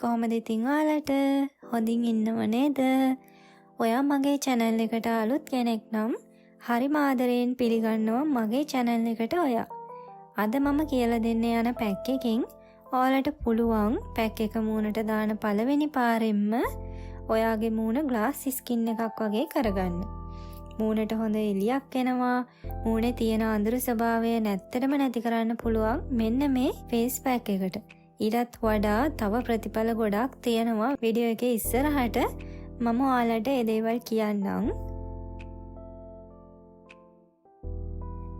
කොහොමද ඉතින් ඔයාලට හොඳින් ඉන්නව නේද? ඔයා මගේ channel එකට අලුත් කෙනෙක් නම් හරිම ආදරයෙන් පිළිගන්නවා මගේ channel එකට ඔයා. අද මම කියලා දෙන්න යන පැක් එකකින් ඔයාලට පුළුවන් පැක් එක මූණට දාන පළවෙනි පාරෙන්ම ඔයාගේ මූණ glass skin එකක් වගේ කරගන්න. මූණට හොඳ එළියක් එනවා. මූණේ තියෙන අඳුරු ස්වභාවය නැත්තටම නැති කරන්න පුළුවන් මෙන්න මේ face pack එකට. ඊටත් වඩා තව ප්‍රතිඵල ගොඩක් තියෙනවා. වීඩියෝ එකේ ඉස්සරහට මම ඔයාලට ඒ දේවල් කියන්නම්.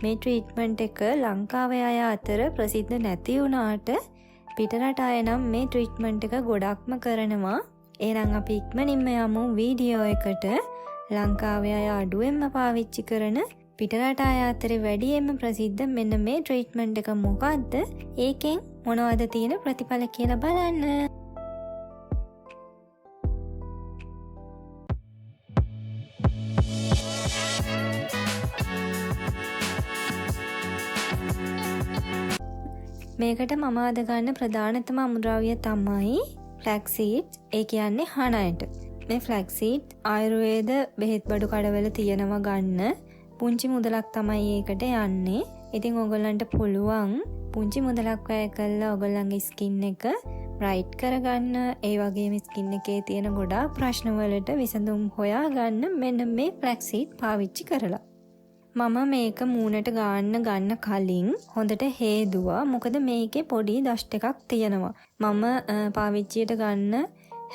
මේ ට්‍රීට්මන්ට් එක ලංකාවේ අය අතර ප්‍රසිද්ධ නැති වුණාට පිටරට අය නම් මේ ට්‍රීට්මන්ට් එක ගොඩක්ම කරනවා. එහෙනම් අපි ඉක්මනින්ම යමු වීඩියෝ එකට. ලංකාවේ අය අඩුවෙන්ම පාවිච්චි කරන පිටරට අය අතරේ වැඩියෙන්ම ප්‍රසිද්ධ මෙන්න මේ ට්‍රීට්මන්ට් එක මොකද්ද? ඒකෙන් මොනවද තියෙන ප්‍රතිඵල කියලා බලන්න. මේකට මම අද ගන්න ප්‍රධානතම අමුද්‍රව්‍ය තමයි ෆ්ලැක්සීඩ්. ඒ කියන්නේ හනයට. මේ ෆ්ලැක්සීඩ් ආයුර්වේද බෙහෙත් බඩු කඩවල තියෙනවා ගන්න. පුංචි මුදලක් තමයි ඒකට යන්නේ. ඉතින් ඔයගොල්ලන්ට පුළුවන් පුංචි මුදලක් වැය කරලා ඔයගොල්ලන්ගේ ස්කින් එක බ්‍රයිට් කරගන්න. ඒ වගේම ස්කින් එකේ තියෙන ගොඩාක් ප්‍රශ්න වලට විසඳුම් හොයාගන්න මෙන්න මේ ෆ්ලැක්සීඩ් පාවිච්චි කරලා. මම මේක මූණට ගන්න කලින් හොඳට හේදුවා. මොකද මේකේ පොඩි දෂ්ට එකක් තියෙනවා. මම පාවිච්චියට ගන්න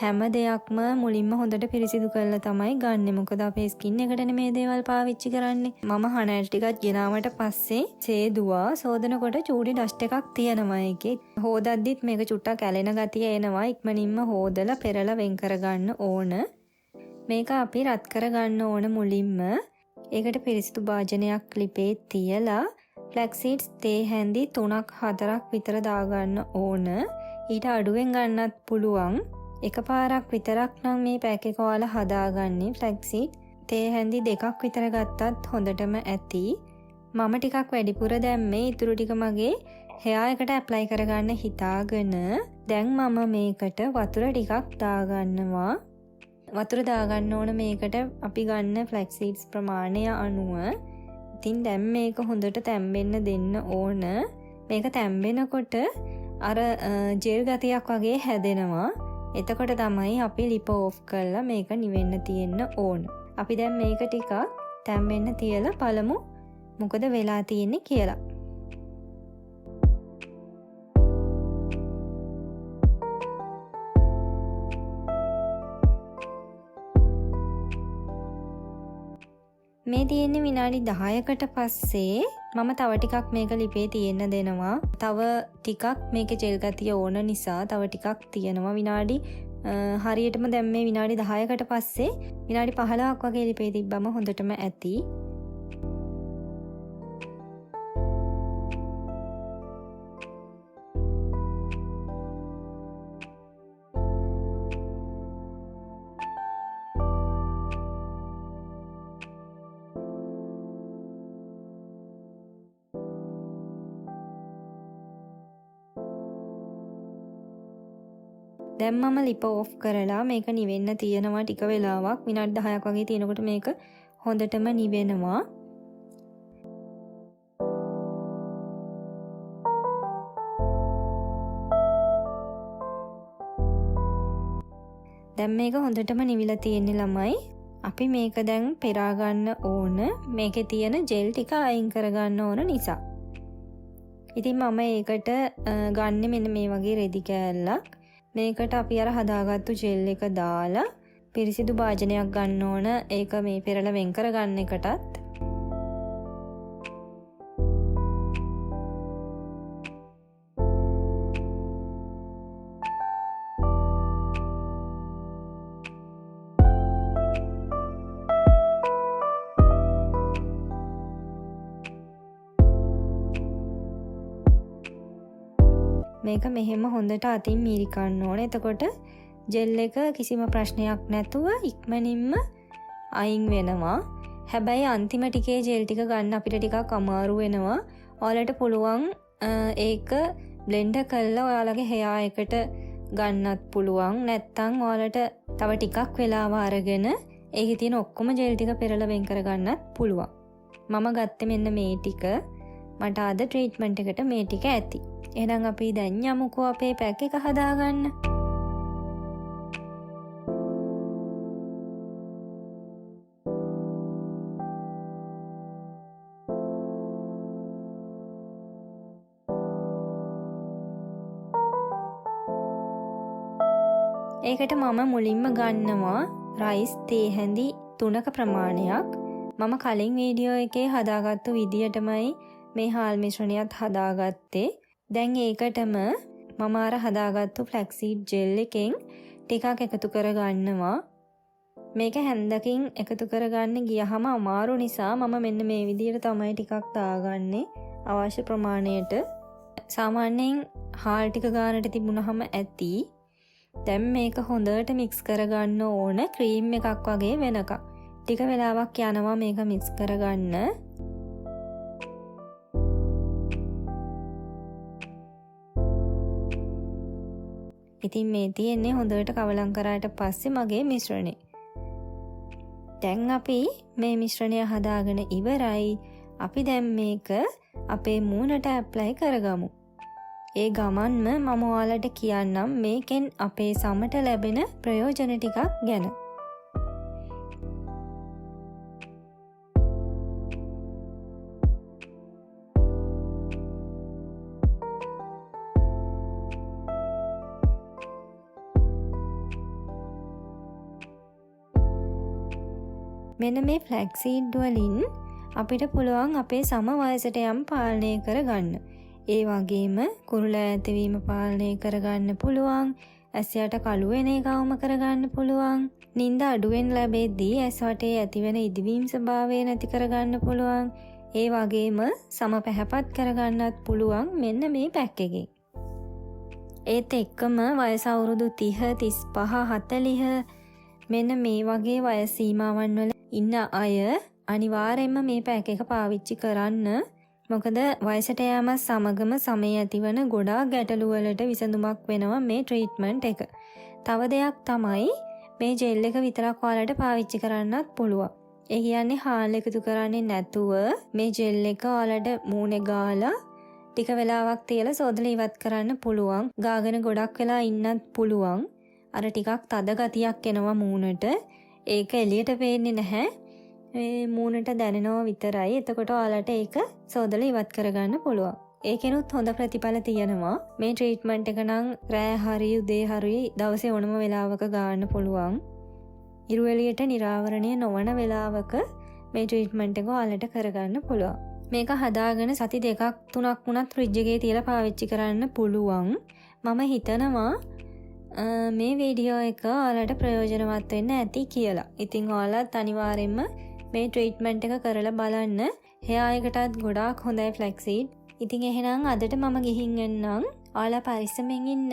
හැම දෙයක්ම මුලින්ම හොඳට පිරිසිදු කරලා තමයි ගන්නෙ. මොකද අපේ ස්කින් එකටනේ මේ දේවල් පාවිච්චි කරන්නේ. මම හනල් ටිකක් ගෙනාවට පස්සේ සේදුවා. සෝදනකොට චූටි ඩස්ට් එකක් තියෙනවා ඒකේ. හොදද්දිත් මේක චුට්ටක් ඇලෙන ගතිය එනවා. ඉක්මනින්ම හොදලා පෙරලා වෙන් කරගන්න ඕන. මේක අපි රත් කරගන්න ඕන මුලින්ම. ඒකට පිරිසිදු භාජනයක් ලිපේ තියලා ෆ්ලැක්සීඩ්ස් තේ හැඳි 3-4ක් විතර දාගන්න ඕන. ඊට අඩුවෙන් ගන්නත් පුළුවන්. එකපාරක් විතරක් නම් මේ පැක් එක ඔයාලා හදාගන්නේ. ෆ්ලැක්සීඩ් තේ හැඳි 2ක් විතර ගත්තත් හොඳටම ඇති. මම ටිකක් වැඩිපුර දැම්මේ. ඊටු ටික මගේ හෙයා එකට ඇප්ලයි කරගන්න හිතාගෙන. දැන් මම මේකට වතුර ටිකක් දාගන්නවා. වතුර දාගන්න ඕන මේකට අපි ගන්න ෆ්ලැක්සීඩ්ස් ප්‍රමාණය අනුව. ඉතින් දැන් මේක හොඳට තැම්බෙන්න දෙන්න ඕන. මේක තැම්බෙනකොට අර ජෙල් ගතියක් වගේ හැදෙනවා. එතකොට තමයි අපි ලිප ඕෆ් කරලා මේක නිවෙන්න තියෙන්න ඕන. අපි දැන් මේක ටිකක් තැම්බෙන්න තියලා බලමු මොකද වෙලා තියෙන්නේ කියලා. මේ තියෙන්නේ විනාඩි 10කට පස්සේ මම තව ටිකක් මේක ලිපේ තියෙන්න දෙනවා. තව ටිකක් මේකේ ජෙල් ගතිය ඕන නිසා තව ටිකක් තියෙනවා. විනාඩි හරියටම දැන් මේ විනාඩි 10කට පස්සේ විනාඩි 15ක් වගේ ලිපේ තිබ්බම හොඳටම ඇති. දැන් මම ලිප ඕෆ් කරලා මේක නිවෙන්න තියෙනවා ටික වෙලාවක්. විනාඩි 10ක් වගේ තියෙනකොට මේක හොඳටම නිවෙනවා. දැන් මේක හොඳටම නිවිලා තියෙන්නේ ළමයි. අපි මේක දැන් පෙරා ගන්න ඕන. මේකේ තියෙන ජෙල් ටික අයින් කරගන්න ඕන නිසා. ඉතින් මම ඒකට ගන්නෙ මෙන්න මේ වගේ රෙදි කෑල්ලක්. මේකට අපි අර හදාගත්තු ජෙල් එක දාලා පිරිසිදු භාජනයක් ගන්න ඕන. ඒක මේ පෙරලා වෙන් කරගන්න එකටත්. මේක මෙහෙම හොඳට අතින් මීරි ගන්න ඕනේ. එතකොට ජෙල් එක කිසිම ප්‍රශ්නයක් නැතුව ඉක්මනින්ම අයින් වෙනවා. හැබැයි අන්තිම ටිකේ ජෙල් ටික ගන්න අපිට ටිකක් අමාරු වෙනවා. ඔයාලට පුළුවන් ඒක බ්ලෙන්ඩර් කරලා ඔයාලගේ හෙයා එකට ගන්නත් පුළුවන්. නැත්තම් ඔයාලට තව ටිකක් වෙලාව අරගෙන ඒකේ තියෙන ඔක්කොම ජෙල් ටික පෙරලා වෙන් කරගන්නත් පුළුවන්. මම ගත්තේ මෙන්න මේ ටික. මට අද ට්‍රීට්මන්ට් එකට මේ ටික ඇති. එහෙනම් අපි දැන් යමුකෝ අපේ පැක් එක හදාගන්න. ඒකට මම මුලින්ම ගන්නවා රයිස් තේ හැඳි 3ක ප්‍රමාණයක්. මම කලින් වීඩියෝ එකේ හදාගත්තු විදියටමයි මේ හාල් මිශ්‍රණයත් හදාගත්තේ. දැන් ඒකටම මම අර හදාගත්තු ෆ්ලැක්සීඩ් ජෙල් එකෙන් ටිකක් එකතු කරගන්නවා. මේක හැන්දකින් එකතු කරගන්න ගියහම අමාරු නිසා මම මෙන්න මේ විදියට තමයි ටිකක් දාගන්නේ අවශ්‍ය ප්‍රමාණයට. සාමාන්‍යයෙන් හාල් ටික ගානට තිබුණාම ඇති. දැන් මේක හොඳට මික්ස් කරගන්න ඕන ක්‍රීම් එකක් වගේ වෙනකම්. ටික වෙලාවක් යනවා මේක මික්ස් කරගන්න. ඉතින් මේ තියෙන්නේ හොඳට කවලම් කරාට පස්සේ මගේ මිශ්‍රණය. දැන් අපි මේ මිශ්‍රණය හදාගෙන ඉවරයි. අපි දැන් මේක අපේ මූණට ඇප්ලයි කරගමු. ඒ ගමන්ම මම ඔයාලට කියන්නම් මේකෙන් අපේ සමට ලැබෙන ප්‍රයෝජන ටිකක් ගැන. මෙන්න මේ ෆ්ලැක්සීඩ් වලින් අපිට පුළුවන් අපේ සම වයසට යම් පාලනය කරගන්න. ඒ වගේම කුරුලා ඇතිවීම පාලනය කරගන්න පුළුවන්. ඇස් යට කළු වෙන එකවම කරගන්න පුළුවන්. නිින්ද අඩුවෙන් ලැබෙද්දී ඇස් වටේ ඇතිවෙන ඉදිවීම් ස්වභාවය නැති කරගන්න පුළුවන්. ඒ වගේම සම පැහැපත් කරගන්නත් පුළුවන් මෙන්න මේ පැක් එකෙන්. ඒත් එක්කම වයස අවුරුදු 30, 35, 40 මෙන්න මේ වගේ වයස සීමාවන් වල ඉන්න අය අනිවාර්යයෙන්ම මේ පැක් එක පාවිච්චි කරන්න. මොකද වයසට යෑම සමගම සමේ ඇතිවන ගොඩාක් ගැටලු වලට විසඳුමක් වෙනවා මේ ට්‍රීට්මන්ට් එක. තව දෙයක් තමයි මේ ජෙල් එක විතරක් ඔයාලට පාවිච්චි කරන්නත් පුළුවන්. ඒ කියන්නේ හාල් එකතු කරන්නේ නැතුව මේ ජෙල් එක ඔයාලට මූණේ ගාලා ටික වෙලාවක් තියලා සෝදලා ඉවත් කරන්න පුළුවන්. ගාගෙන ගොඩක් වෙලා ඉන්නත් පුළුවන්. අර ටිකක් තද ගතියක් එනවා මූණට. ඒක එළියට පේන්නේ නැහැ. මේ මූණට දැනෙනවා විතරයි. එතකොට ඔයාලට ඒක සෝදලා ඉවත් කරගන්න පුළුවන්. ඒකෙනුත් හොඳ ප්‍රතිඵල තියෙනවා. මේ ට්‍රීට්මන්ට් එක නම් රෑ හරි උදේ හරි දවසේ ඕනම වෙලාවක ගන්න පුළුවන්. ඉරු එළියට නිරාවරණය නොවන වෙලාවක මේ ට්‍රීට්මන්ට් එක ඔයාලට කරගන්න පුළුවන්. මේක හදාගෙන සති 2ක් 3ක් වුණත් ෆ්‍රිජ් එකේ තියලා පාවිච්චි කරන්න පුළුවන්. මම හිතනවා මේ වීඩියෝ එක ඔයාලට ප්‍රයෝජනවත් වෙන්න ඇති කියලා. ඉතින් ඔයාලත් අනිවාර්යෙන්ම මේ ට්‍රීට්මන්ට් එක කරලා බලන්න. හෙයා එකටත් ගොඩාක් හොඳයි ෆ්ලැක්සීඩ්. ඉතින් එහෙනම් අදට මම ගිහින් එන්නම්. ඔයාලා පරිස්සමෙන් ඉන්න.